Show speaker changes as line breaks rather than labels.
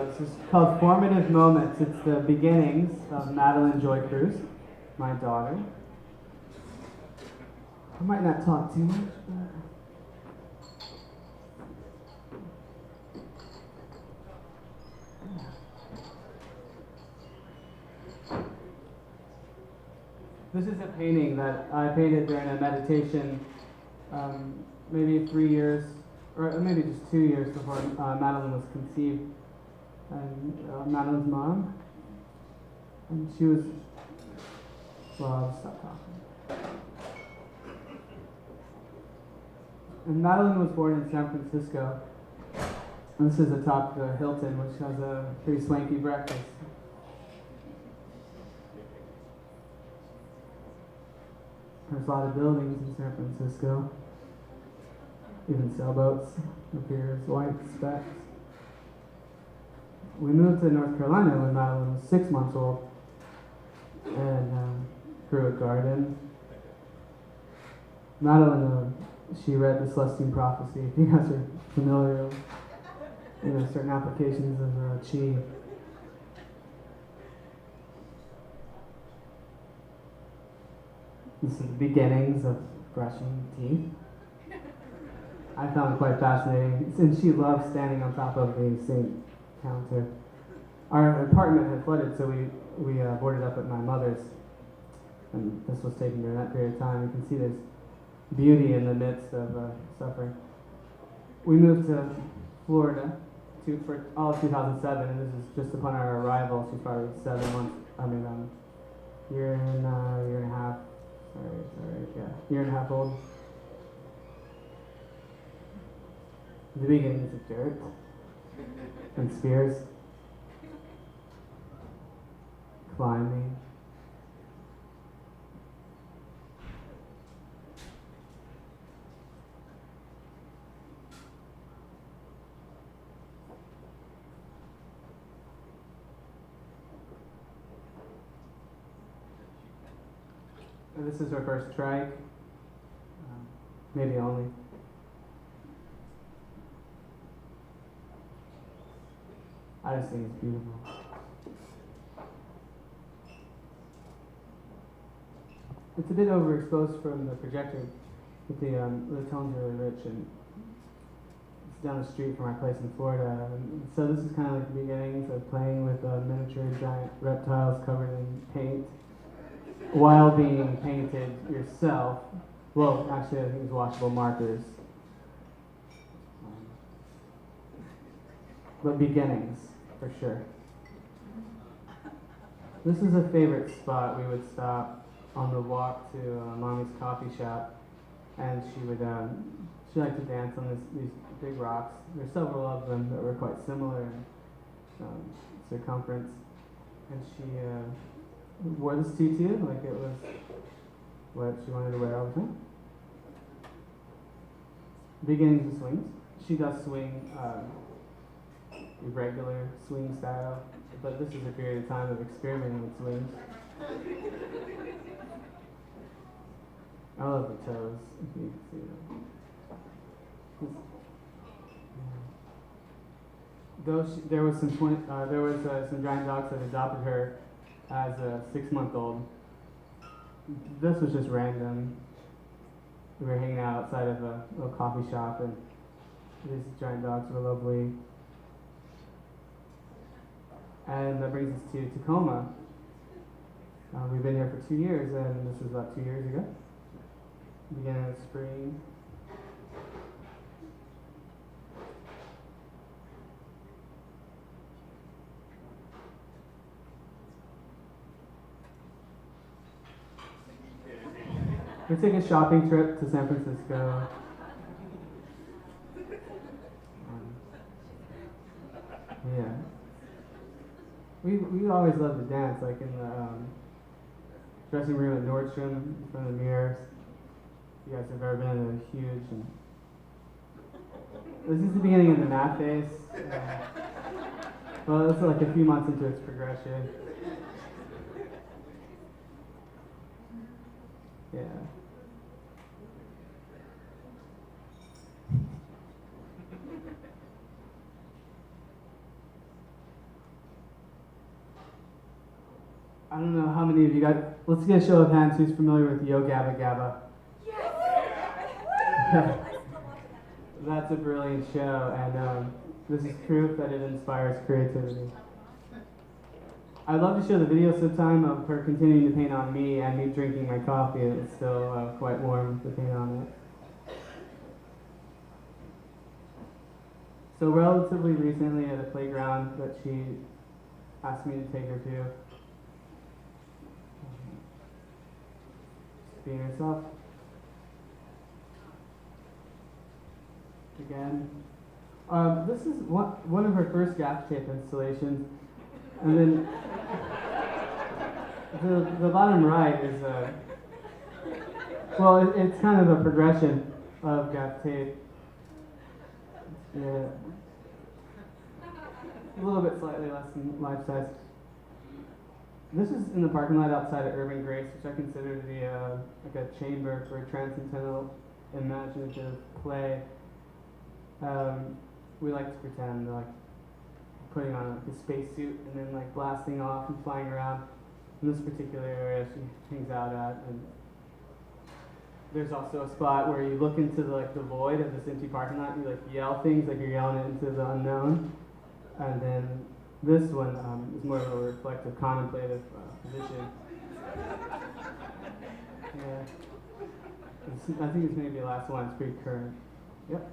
This is called Formative Moments. It's the beginnings of Madeline Joy Crews, my daughter. I might not talk too much, but... This is a painting that I painted during a meditation maybe 3 years, or maybe just 2 years before Madeline was conceived. And Madeline's mom, and she was, well, I'll just stop talking. And Madeline was born in San Francisco. And this is atop the Hilton, which has a pretty swanky breakfast. There's a lot of buildings in San Francisco. Even sailboats appear as white specks. We moved to North Carolina when Madeline was 6 months old and grew a garden. Madeline, she read the Celestine Prophecy. If you guys are familiar with certain applications of chi. This is the beginnings of brushing teeth. I found it quite fascinating, since she loves standing on top of the sink counter. Our apartment had flooded, so we boarded up at my mother's, and this was taken during that period of time. You can see there's beauty in the midst of suffering. We moved to Florida for all of 2007, and this is just upon our arrival. She's probably 7 months, year and a half. Year and a half old. The beginnings of dirt and spheres, climbing. And this is her first trike, maybe only. I just think it's beautiful. It's a bit overexposed from the projector, but the tone's really rich, and it's down the street from our place in Florida. And so this is kind of like the beginnings of playing with miniature giant reptiles covered in paint, while being painted yourself. Well, actually, I think it's washable markers. But beginnings, for sure. This is a favorite spot. We would stop on the walk to Mommy's coffee shop, and she liked to dance on these big rocks. There's several of them that were quite similar in circumference, and she wore this tutu like it was what she wanted to wear all the time. Beginnings of swings. She does swing regular swing style, but this is a period of time of experimenting with swings. I love the toes, if you can see them. There was some giant dogs that adopted her as a 6-month-old. This was just random. We were hanging out outside of a little coffee shop, and these giant dogs were lovely. And that brings us to Tacoma. We've been here for 2 years, and this was about 2 years ago. Beginning of spring. We took a shopping trip to San Francisco. Yeah. We always loved to dance, like in the dressing room at Nordstrom, in front of the mirrors. If you guys have ever been in a huge, and this is the beginning of the math phase. Well, it's like a few months into its progression. Yeah. I don't know how many of you got. Let's get a show of hands who's familiar with Yo Gabba Gabba. Yes! That's a brilliant show, and this is proof that it inspires creativity. I'd love to show the video sometime of her continuing to paint on me and me drinking my coffee. It's still quite warm, the paint on it. So relatively recently at a playground that she asked me to take her to, just being herself. Again. This is one of her first gaff tape installations. And then the bottom right is well, it's kind of a progression of gaff tape. Yeah. A little bit slightly less than life size. This is in the parking lot outside of Urban Grace, which I consider to be like a chamber for a transcendental imaginative play. We like to pretend like putting on like a spacesuit and then like blasting off and flying around. In this particular area she hangs out at, and there's also a spot where you look into the void of this empty parking lot and you like yell things like you're yelling it into the unknown. And then this one is more of a reflective, contemplative position. Yeah. I think it's maybe the last one. It's pretty current. Yep.